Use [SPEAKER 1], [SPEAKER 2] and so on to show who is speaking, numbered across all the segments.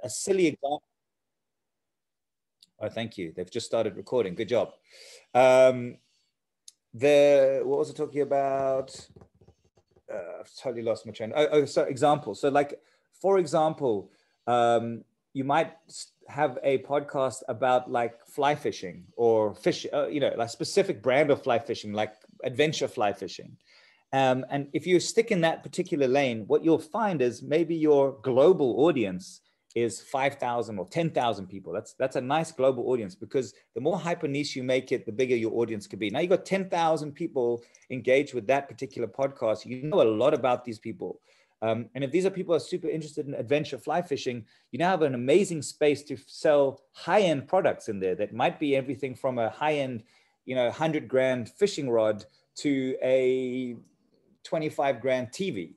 [SPEAKER 1] a silly example. Oh, thank you. They've just started recording. Good job. What was I talking about? I've totally lost my train. So example. So like, for example, you might have a podcast about like fly fishing or fish, like a specific brand of fly fishing, like adventure fly fishing. And if you stick in that particular lane, what you'll find is maybe your global audience is 5,000 or 10,000 people. That's a nice global audience, because the more hyper niche you make it, the bigger your audience could be. Now you've got 10,000 people engaged with that particular podcast. You know a lot about these people. And if these are people who are super interested in adventure fly fishing, you now have an amazing space to sell high-end products in there that might be everything from a high-end, 100 grand fishing rod to a 25 grand TV,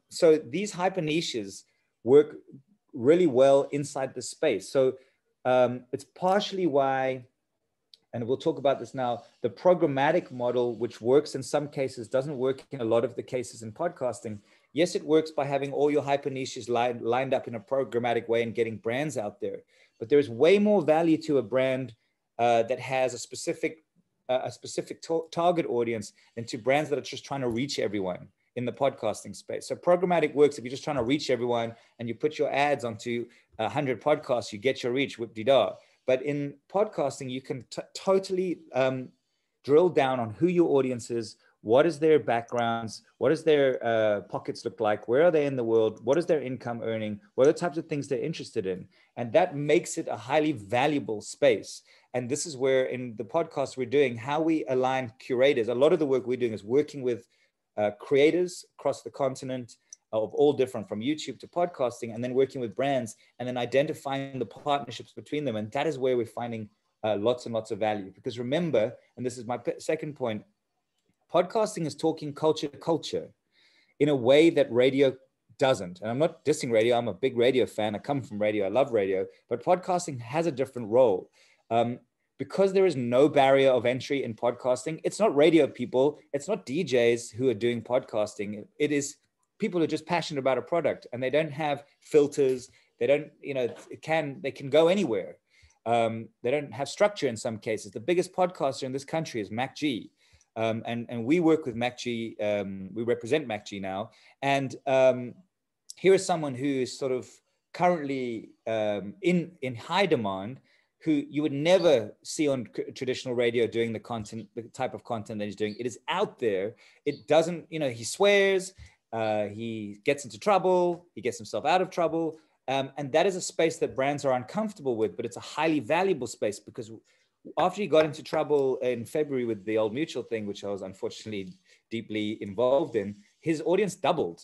[SPEAKER 1] so these hyper niches work really well inside the space. So it's partially why, and we'll talk about this now, the programmatic model, which works in some cases, doesn't work in a lot of the cases in podcasting. Yes, it works by having all your hyper niches lined up in a programmatic way and getting brands out there. But there's way more value to a brand that has a specific target audience than to brands that are just trying to reach everyone in the podcasting space. So programmatic works if you're just trying to reach everyone and you put your ads onto 100 podcasts, you get your reach, whoop-de-da. But in podcasting, you can totally drill down on who your audience is, what is their backgrounds, what does their pockets look like, where are they in the world, what is their income earning, what are the types of things they're interested in. And that makes it a highly valuable space. And this is where in the podcast we're doing, how we align curators. A lot of the work we're doing is working with creators across the continent of all different, from YouTube to podcasting, and then working with brands and then identifying the partnerships between them. And that is where we're finding lots and lots of value. Because remember, and this is my second point, podcasting is talking culture to culture in a way that radio doesn't. And I'm not dissing radio. I'm a big radio fan. I come from radio. I love radio. But podcasting has a different role. Because there is no barrier of entry in podcasting, it's not radio people, it's not DJs who are doing podcasting. It is people who are just passionate about a product, and they don't have filters. They don't, they can go anywhere. They don't have structure in some cases. The biggest podcaster in this country is Mac G. And we work with Mac G. We represent Mac G now. And here is someone who is sort of currently in high demand, who you would never see on traditional radio doing the content, the type of content that he's doing. It is out there. It doesn't, he swears, he gets into trouble, he gets himself out of trouble. And that is a space that brands are uncomfortable with, but it's a highly valuable space, because after he got into trouble in February with the Old Mutual thing, which I was unfortunately deeply involved in, his audience doubled.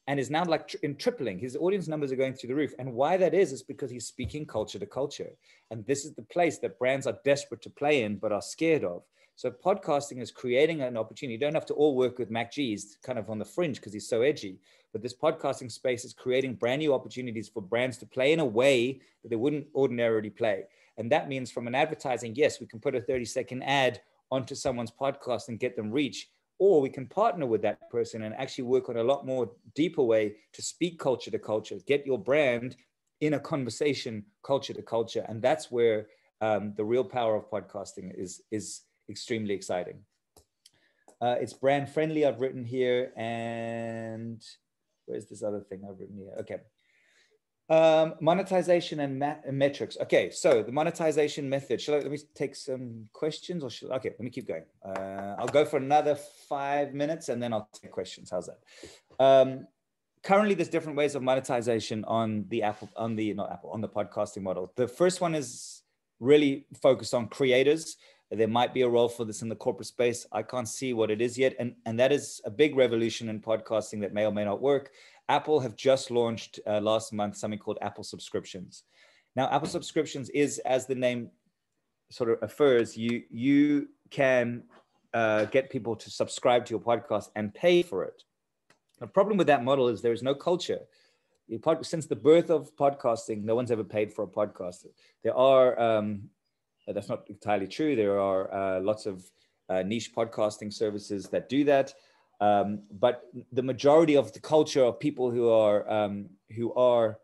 [SPEAKER 1] And is now like in tripling. His audience numbers are going through the roof. And why that is because he's speaking culture to culture. And this is the place that brands are desperate to play in, but are scared of. So podcasting is creating an opportunity. You don't have to all work with Mac G. He's kind of on the fringe because he's so edgy. But this podcasting space is creating brand new opportunities for brands to play in a way that they wouldn't ordinarily play. And that means from an advertising, yes, we can put a 30-second ad onto someone's podcast and get them reach. Or we can partner with that person and actually work on a lot more deeper way to speak culture to culture, get your brand in a conversation culture to culture. And that's where the real power of podcasting is extremely exciting. It's brand friendly, I've written here. And where's this other thing I've written here? Okay. Monetization and metrics. Okay, so the monetization method. Let me take some questions, or okay, let me keep going. I'll go for another 5 minutes and then I'll take questions. How's that? Currently, there's different ways of monetization on the podcasting model. The first one is really focused on creators. There might be a role for this in the corporate space. I can't see what it is yet. And that is a big revolution in podcasting that may or may not work. Apple have just launched last month something called Apple Subscriptions. Now, Apple Subscriptions is, as the name sort of affirms, you can get people to subscribe to your podcast and pay for it. The problem with that model is there is no culture. Since the birth of podcasting, no one's ever paid for a podcast. There are, that's not entirely true. There are lots of niche podcasting services that do that. But the majority of the culture of people who are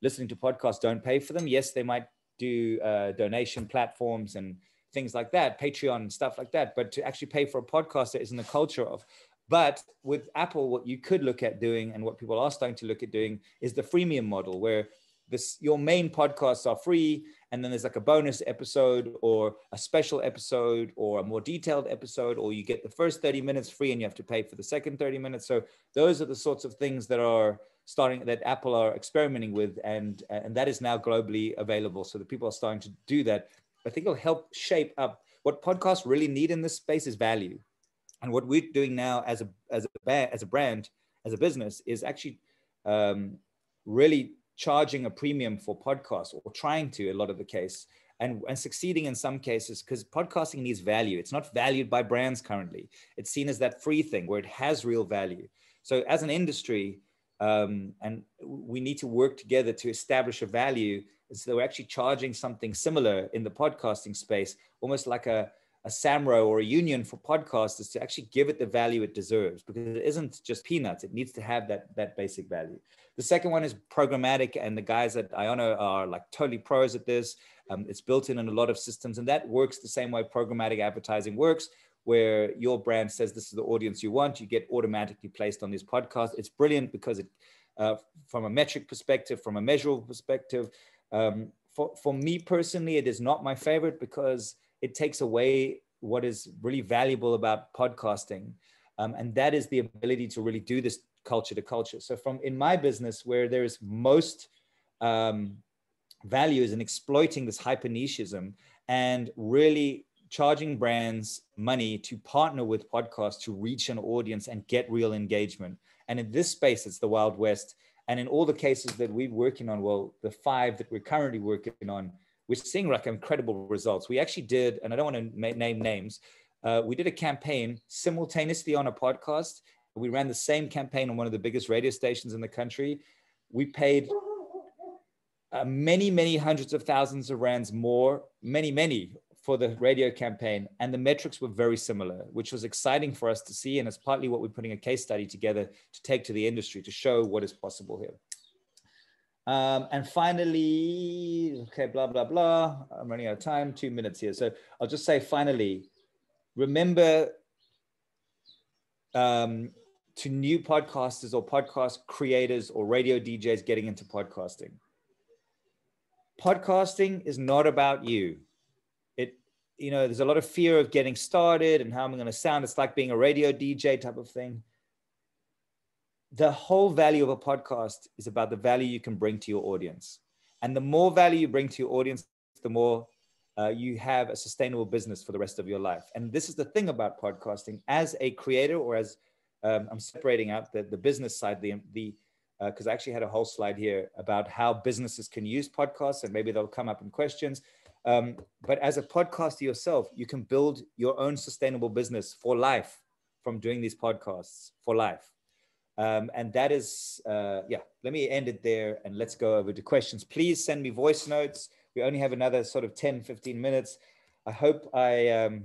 [SPEAKER 1] listening to podcasts don't pay for them. Yes, they might do donation platforms and things like that, Patreon and stuff like that. But to actually pay for a podcast, there isn't a culture of. But with Apple, what you could look at doing, and what people are starting to look at doing, is the freemium model, where your main podcasts are free, and then there's like a bonus episode or a special episode or a more detailed episode, or you get the first 30 minutes free and you have to pay for the second 30 minutes. So those are the sorts of things that Apple are experimenting with, and that is now globally available. So the people are starting to do that. I think it'll help shape up what podcasts really need in this space is value. And what we're doing now as a brand, as a business, is actually really charging a premium for podcasts, or trying to, a lot of the case, and succeeding in some cases, because podcasting needs value. It's not valued by brands currently. It's seen as that free thing where it has real value. So as an industry, and we need to work together to establish a value. So we're actually charging something similar in the podcasting space, almost like a SAMRO or a union for podcasters, to actually give it the value it deserves, because it isn't just peanuts. It needs to have that basic value. The second one is programmatic, and the guys at Iono are like totally pros at this. It's built in a lot of systems, and that works the same way programmatic advertising works, where your brand says this is the audience you want, you get automatically placed on these podcasts. It's brilliant because it, from a metric perspective, from a measurable perspective, for me personally, it is not my favorite, because it takes away what is really valuable about podcasting. And that is the ability to really do this culture to culture. So in my business, where there is most value is in exploiting this hyper nicheism and really charging brands money to partner with podcasts to reach an audience and get real engagement. And in this space, it's the Wild West. And in all the cases that we're working on, well, the 5 that we're currently working on, we're seeing like incredible results. We actually did, and I don't want to name names, we did a campaign simultaneously on a podcast. We ran the same campaign on one of the biggest radio stations in the country. We paid many hundreds of thousands of rands more, many for the radio campaign, and the metrics were very similar, which was exciting for us to see. And it's partly what we're putting a case study together to take to the industry to show what is possible here. And finally, okay, blah, blah, blah. I'm running out of time, 2 minutes here. So I'll just say finally, remember to new podcasters or podcast creators or radio DJs getting into podcasting. Podcasting is not about you. There's a lot of fear of getting started and how am I going to sound. It's like being a radio DJ type of thing. The whole value of a podcast is about the value you can bring to your audience. And the more value you bring to your audience, the more you have a sustainable business for the rest of your life. And this is the thing about podcasting. As a creator, or as I'm separating out the business side, because I actually had a whole slide here about how businesses can use podcasts, and maybe they'll come up in questions. But as a podcaster yourself, you can build your own sustainable business for life from doing these podcasts for life. And that is, let me end it there and let's go over to questions. Please send me voice notes. We only have another sort of 10, 15 minutes. I hope I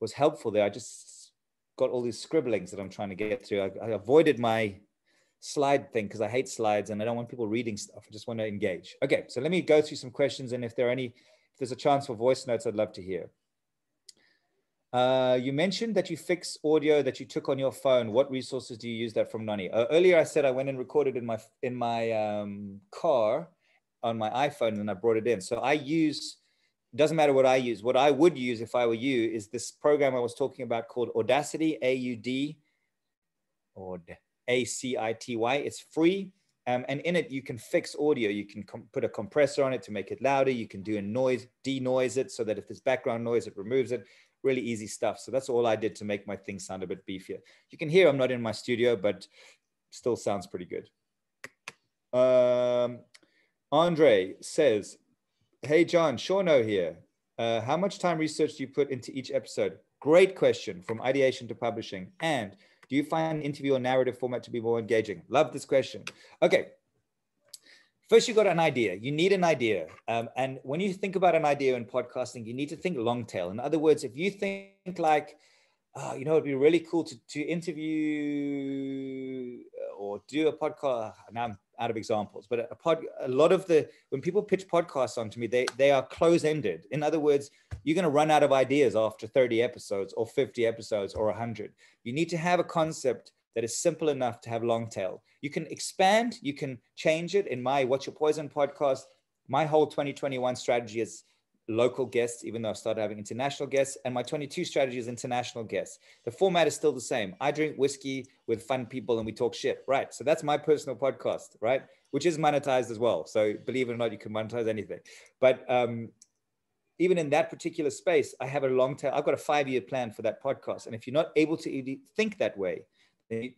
[SPEAKER 1] was helpful there. I just got all these scribblings that I'm trying to get through. I avoided my slide thing because I hate slides and I don't want people reading stuff. I just want to engage. Okay, so let me go through some questions, and if there's a chance for voice notes, I'd love to hear. You mentioned that you fix audio that you took on your phone. What resources do you use that from, Nani? Earlier I said I went and recorded in my car on my iPhone, and then I brought it in. So I use, doesn't matter what I use. What I would use if I were you is this program I was talking about called Audacity, AUD, or ACITY. It's free. And in it, you can fix audio. You can put a compressor on it to make it louder. You can do a noise, denoise it so that if there's background noise, it removes it. Really easy stuff. So that's all I did to make my thing sound a bit beefier. You can hear I'm not in my studio, but still sounds pretty good. Andre says, hey, John, Shauno here. How much time research do you put into each episode? Great question, from ideation to publishing. And do you find interview or narrative format to be more engaging? Love this question. Okay. First, you got an idea. You need an idea. And when you think about an idea in podcasting, you need to think long tail. In other words, if you think like, it'd be really cool to interview or do a podcast. Now out of examples, but a lot of when people pitch podcasts onto me, they are close-ended. In other words, you're going to run out of ideas after 30 episodes or 50 episodes or 100. You need to have a concept that is simple enough to have long tail. You can expand, you can change it. In my What's Your Poison podcast, my whole 2021 strategy is local guests, even though I've started having international guests, and my 22 strategy is international guests. The format is still the same. I drink whiskey with fun people and we talk shit, right? So that's my personal podcast, right? Which is monetized as well. So believe it or not, you can monetize anything. But even in that particular space, I have a long tail. I've got a 5-year plan for that podcast. And if you're not able to think that way,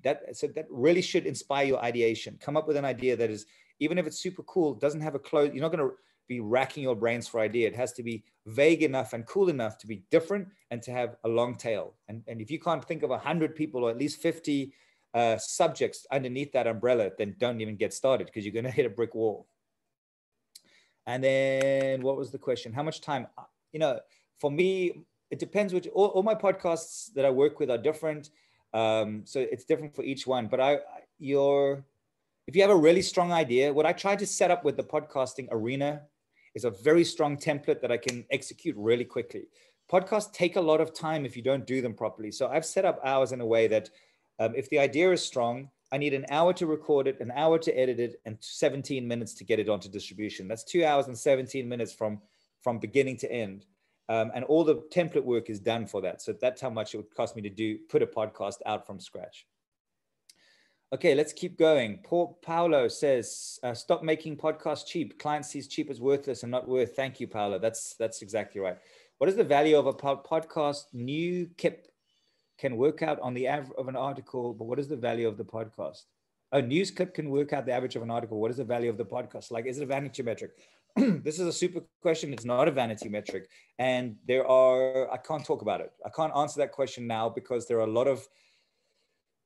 [SPEAKER 1] that really should inspire your ideation. Come up with an idea that is, even if it's super cool, doesn't have a close, you're not going to be racking your brains for idea. It has to be vague enough and cool enough to be different and to have a long tail. And if you can't think of 100 people or at least 50 subjects underneath that umbrella, then don't even get started, because you're going to hit a brick wall. And then what was the question? How much time? For me, it depends. All my podcasts that I work with are different. So it's different for each one. But if you have a really strong idea, what I try to set up with the podcasting arena is a very strong template that I can execute really quickly. Podcasts take a lot of time if you don't do them properly. So I've set up hours in a way that if the idea is strong, I need an hour to record it, an hour to edit it, and 17 minutes to get it onto distribution. That's 2 hours and 17 minutes from beginning to end. And all the template work is done for that. So that's how much it would cost me to put a podcast out from scratch. Okay, let's keep going. Paolo says, stop making podcasts cheap. Client sees cheap as worthless and not worth. Thank you, Paolo. That's exactly right. What is the value of a podcast? New clip can work out on the average of an article, but what is the value of the podcast? A news clip can work out the average of an article. What is the value of the podcast? Like, is it a vanity metric? This is a super question. It's not a vanity metric. And I can't talk about it. I can't answer that question now because there are a lot of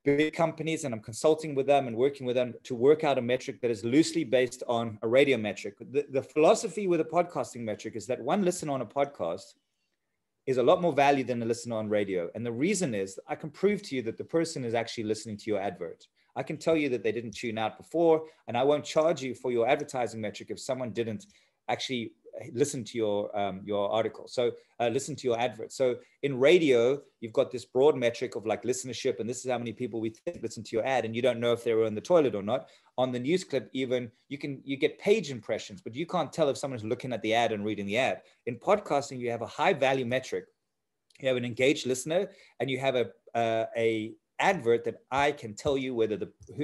[SPEAKER 1] big companies, and I'm consulting with them and working with them to work out a metric that is loosely based on a radio metric. The philosophy with a podcasting metric is that one listen on a podcast is a lot more value than a listen on radio. And the reason is I can prove to you that the person is actually listening to your advert. I can tell you that they didn't tune out before, and I won't charge you for your advertising metric if someone didn't actually listen to your article. So listen to your advert. So in radio, you've got this broad metric of like listenership, and this is how many people we think listen to your ad, and you don't know if they were in the toilet or not. On the news clip, even you get page impressions, but you can't tell if someone's looking at the ad and reading the ad. In podcasting, you have a high value metric. You have an engaged listener, and you have a advert that I can tell you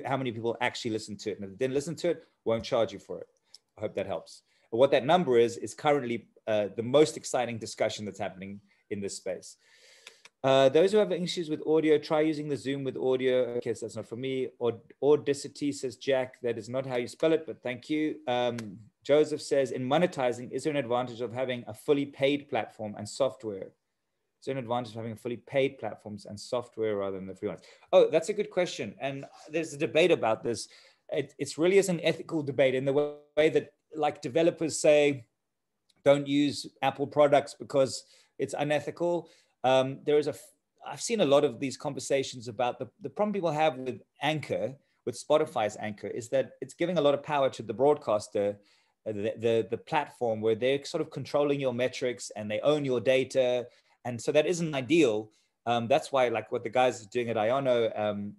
[SPEAKER 1] how many people actually listen to it. And if they didn't listen to it, won't charge you for it. I hope that helps. But what that number is currently the most exciting discussion that's happening in this space. Those who have issues with audio, try using the Zoom with audio. Okay, so that's not for me. Audacity, says Jack. That is not how you spell it, but thank you. Joseph says, in monetizing, is there an advantage of having a fully paid platform and software? Is there an advantage of having fully paid platforms and software rather than the free ones? Oh, that's a good question. And there's a debate about this. It's really is an ethical debate in the way that, like, developers say, don't use Apple products because it's unethical. I've seen a lot of these conversations about the problem people have with Anchor, with Spotify's Anchor, is that it's giving a lot of power to the broadcaster, the platform, where they're sort of controlling your metrics and they own your data. And so that isn't ideal. That's why, like what the guys are doing at Iono,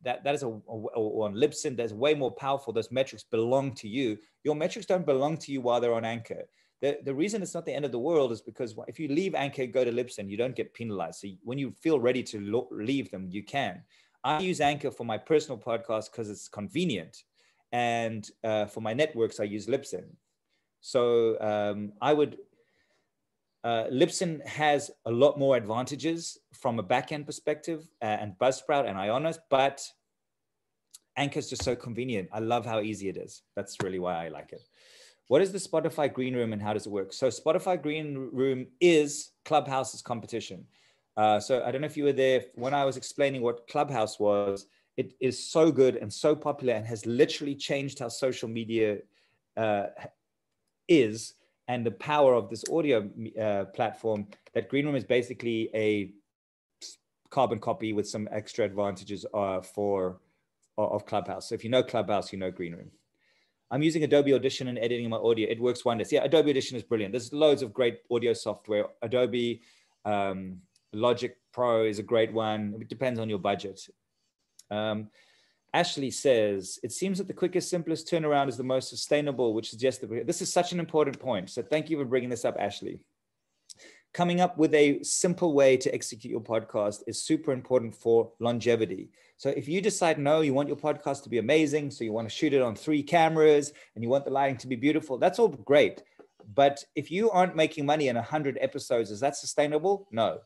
[SPEAKER 1] that is on Libsyn, that's way more powerful. Those metrics belong to you. Your metrics don't belong to you while they're on Anchor. The reason it's not the end of the world is because if you leave Anchor, go to Libsyn, you don't get penalized. So when you feel ready to leave them, you can. I use Anchor for my personal podcast because it's convenient. And for my networks, I use Libsyn. So Libsyn has a lot more advantages from a backend perspective, and Buzzsprout and Ionos, but Anchor is just so convenient. I love how easy it is. That's really why I like it. What is the Spotify Green Room and how does it work? So Spotify Green Room is Clubhouse's competition. So I don't know if you were there when I was explaining what Clubhouse was. It is so good and so popular and has literally changed how social media is, and the power of this audio platform. That Green Room is basically a carbon copy with some extra advantages of of Clubhouse. So if you know Clubhouse, you know Green Room. I'm using Adobe Audition and editing my audio. It works wonders. Yeah, Adobe Audition is brilliant. There's loads of great audio software. Adobe Logic Pro is a great one. It depends on your budget. Ashley says, it seems that the quickest, simplest turnaround is the most sustainable, which suggests that this is such an important point. So thank you for bringing this up, Ashley. Coming up with a simple way to execute your podcast is super important for longevity. So if you decide, no, you want your podcast to be amazing, so you want to shoot it on 3 cameras and you want the lighting to be beautiful, that's all great. But if you aren't making money in 100 episodes, is that sustainable? No.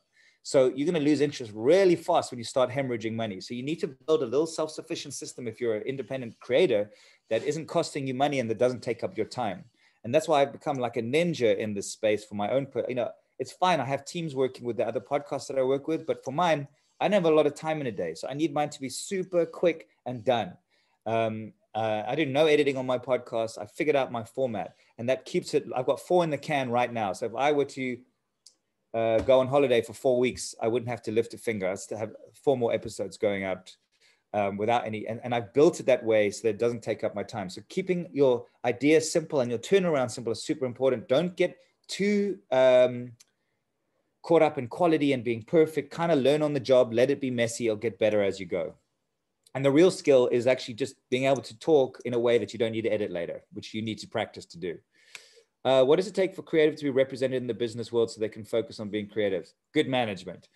[SPEAKER 1] So you're going to lose interest really fast when you start hemorrhaging money. So you need to build a little self-sufficient system if you're an independent creator that isn't costing you money and that doesn't take up your time. And that's why I've become like a ninja in this space for my own, it's fine. I have teams working with the other podcasts that I work with, but for mine, I don't have a lot of time in a day. So I need mine to be super quick and done. I do no editing on my podcast. I figured out my format and that keeps it. I've got 4 in the can right now. So if I were to go on holiday for 4 weeks, I wouldn't have to lift a finger. I still have 4 more episodes going out without any, and I've built it that way so that it doesn't take up my time. So keeping your idea simple and your turnaround simple is super important. Don't get too caught up in quality and being perfect. Kind of learn on the job, let it be messy, it'll get better as you go. And the real skill is actually just being able to talk in a way that you don't need to edit later, which you need to practice to do. What does it take for creative to be represented in the business world so they can focus on being creative? Good management.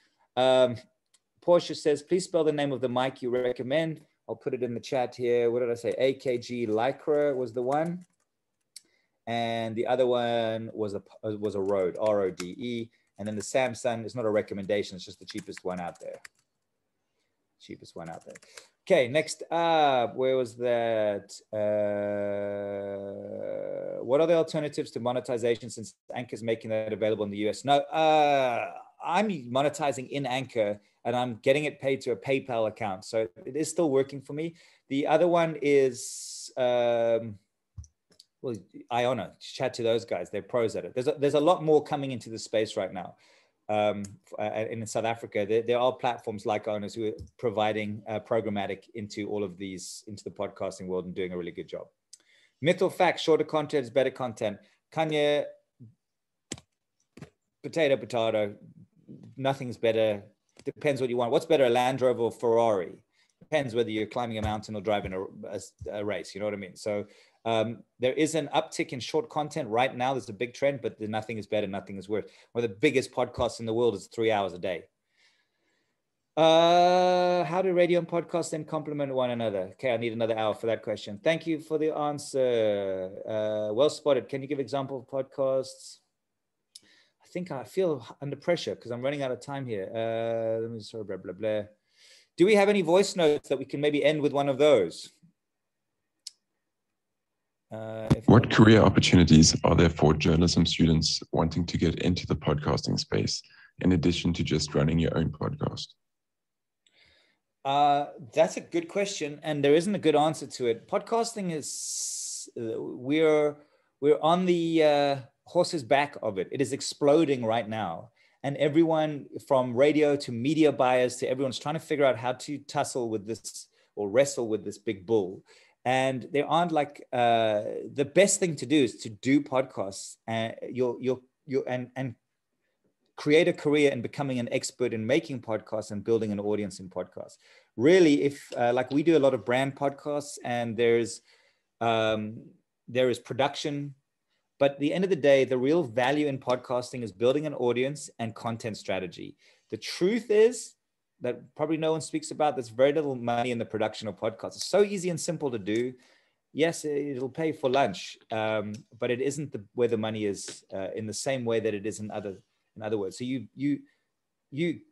[SPEAKER 1] Portia says, please spell the name of the mic you recommend. I'll put it in the chat here. What did I say? AKG Lycra was the one. And the other one was a Rode, R-O-D-E. And then the Samsung is not a recommendation. It's just the cheapest one out there. Cheapest one out there. Okay, next up, where was that? What are the alternatives to monetization since Anchor's making that available in the US? No, I'm monetizing in Anchor and I'm getting it paid to a PayPal account. So it is still working for me. The other one is, well, Iona, chat to those guys. They're pros at it. There's a lot more coming into the space right now. In South Africa, there are platforms like owners who are providing programmatic into all of these, into the podcasting world and doing a really good job. Myth or fact, shorter content is better content. Kanye, potato, nothing's better. Depends what you want. What's better, a Land Rover or Ferrari? Depends whether you're climbing a mountain or driving a race, you know what I mean? So there is an uptick in short content right now. There's a big trend, but nothing is better, nothing is worse. One of the biggest podcasts in the world is 3 hours a day. How do radio and podcast then complement one another? Okay, I need another hour for that question. Thank you for the answer. Well spotted. Can you give example of podcasts? I think I feel under pressure because I'm running out of time here. Let me sorry, blah, blah, blah. Do we have any voice notes that we can maybe end with one of those?
[SPEAKER 2] What career opportunities are there for journalism students wanting to get into the podcasting space, in addition to just running your own podcast?
[SPEAKER 1] That's a good question, and there isn't a good answer to it. Podcasting is, we're on the horse's back of it. It is exploding right now. And everyone from radio to media buyers to everyone's trying to figure out how to tussle with this or wrestle with this big bull. And there aren't like, the best thing to do is to do podcasts and and create a career in becoming an expert in making podcasts and building an audience in podcasts. Really, if like we do a lot of brand podcasts and there is production, but at the end of the day, the real value in podcasting is building an audience and content strategy. The truth is that probably no one speaks about, there's very little money in the production of podcasts. It's so easy and simple to do. Yes, it'll pay for lunch, but it isn't where the money is in the same way that it is in other words. So you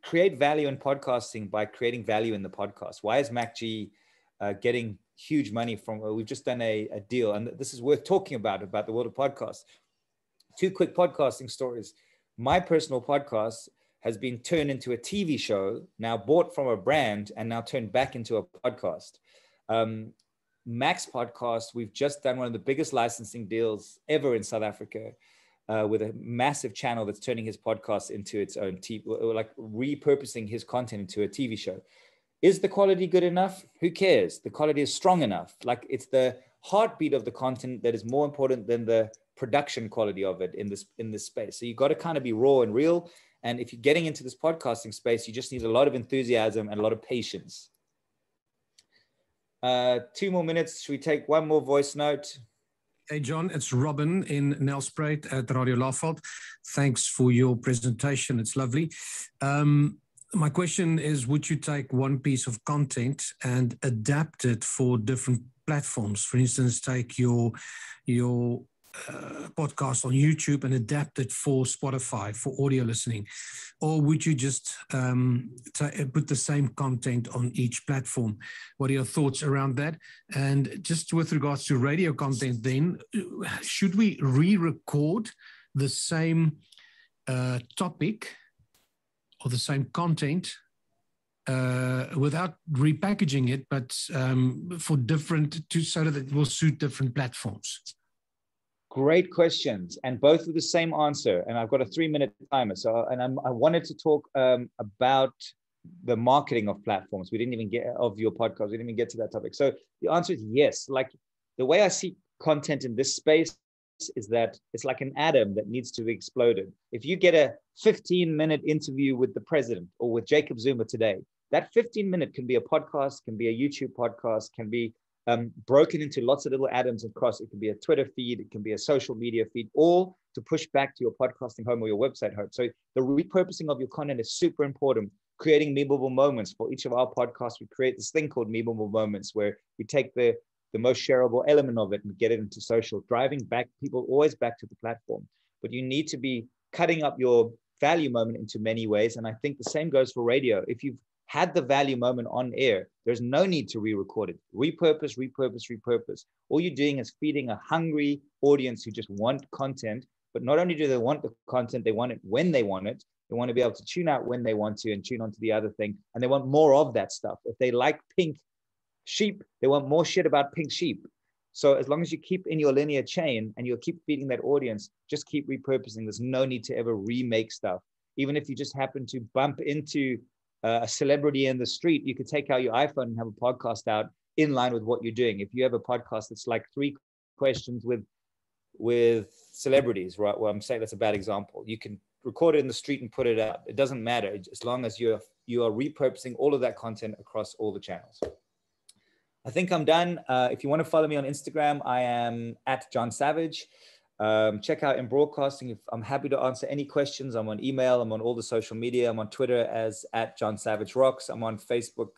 [SPEAKER 1] create value in podcasting by creating value in the podcast. Why is MacG getting huge money from, we've just done a deal, and this is worth talking about the world of podcasts. 2 quick podcasting stories. My personal podcast has been turned into a TV show, now bought from a brand and now turned back into a podcast. Mac's podcast, we've just done one of the biggest licensing deals ever in South Africa with a massive channel that's turning his podcast into its own TV, like repurposing his content into a TV show. Is the quality good enough? Who cares? The quality is strong enough. Like, it's the heartbeat of the content that is more important than the production quality of it in this space. So you got to kind of be raw and real. And if you're getting into this podcasting space, you just need a lot of enthusiasm and a lot of patience. 2 more minutes. Should we take one more voice note?
[SPEAKER 3] Hey, John, it's Robin in Nelspruit at Radio Lafalt. Thanks for your presentation. It's lovely. My question is, would you take one piece of content and adapt it for different platforms? For instance, take your podcast on YouTube and adapt it for Spotify, for audio listening? Or would you just put the same content on each platform? What are your thoughts around that? And just with regards to radio content then, should we re-record the same topic or the same content without repackaging it, but for so that it will suit different platforms?
[SPEAKER 1] Great questions, and both with the same answer. And I've got a 3-minute timer. So, I wanted to talk about the marketing of platforms. We didn't even get of your podcast. We didn't even get to that topic. So the answer is yes. Like, the way I see content in this space is that it's like an atom that needs to be exploded. If you get a 15-minute interview with the president or with Jacob Zuma today, that 15-minute can be a podcast, can be a YouTube podcast, can be broken into lots of little atoms across. It can be a Twitter feed, it can be a social media feed, all to push back to your podcasting home or your website home. So the repurposing of your content is super important. Creating memorable moments. For each of our podcasts, we create this thing called memorable moments, where we take the most shareable element of it and get it into social, driving back people always back to the platform. But you need to be cutting up your value moment into many ways. And I think the same goes for radio. If you've had the value moment on air, there's no need to re-record it. Repurpose, repurpose, repurpose. All you're doing is feeding a hungry audience who just want content. But not only do they want the content, they want it when they want it. They want to be able to tune out when they want to and tune on to the other thing. And they want more of that stuff. If they like pink sheep, they want more shit about pink sheep. So as long as you keep in your linear chain and you'll keep feeding that audience, just keep repurposing. There's no need to ever remake stuff. Even if you just happen to bump into a celebrity in the street, you could take out your iPhone and have a podcast out in line with what you're doing. If you have a podcast that's like 3 questions with celebrities, right? Well, I'm saying that's a bad example. You can record it in the street and put it out. It doesn't matter as long as you are repurposing all of that content across all the channels. I think I'm done. If you want to follow me on Instagram, I am at John Savage. Check out InBroadcasting. I'm happy to answer any questions. I'm on email. I'm on all the social media. I'm on Twitter as at John Savage Rocks. I'm on Facebook,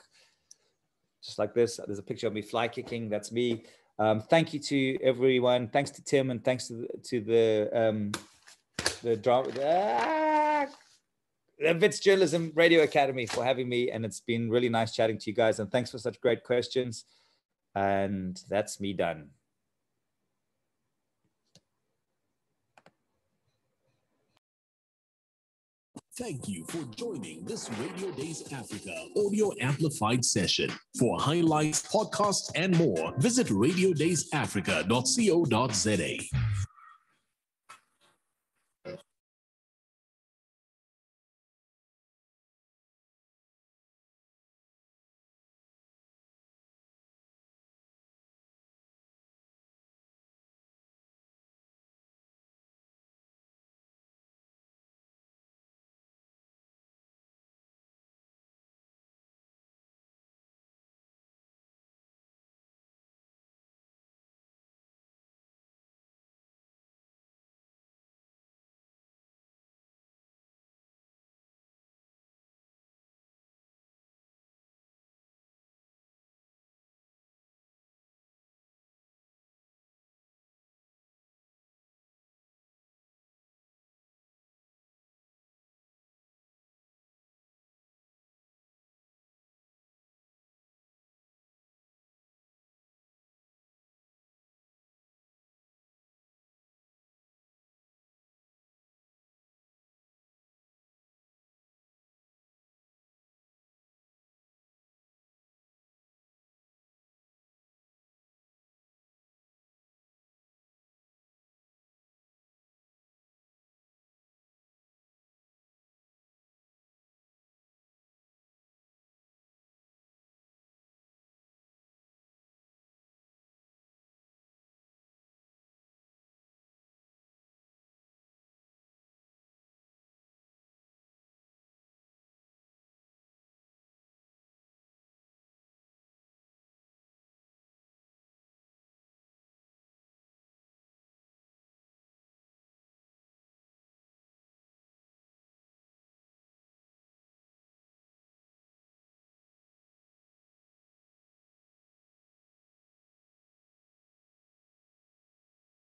[SPEAKER 1] just like this. There's a picture of me fly kicking. That's me. Thank you to everyone. Thanks to Tim, and thanks to the Wits Journalism Radio Academy for having me. And it's been really nice chatting to you guys. And thanks for such great questions. And that's me done.
[SPEAKER 4] Thank you for joining this Radio Days Africa audio amplified session. For highlights, podcasts, and more, visit radiodaysafrica.co.za.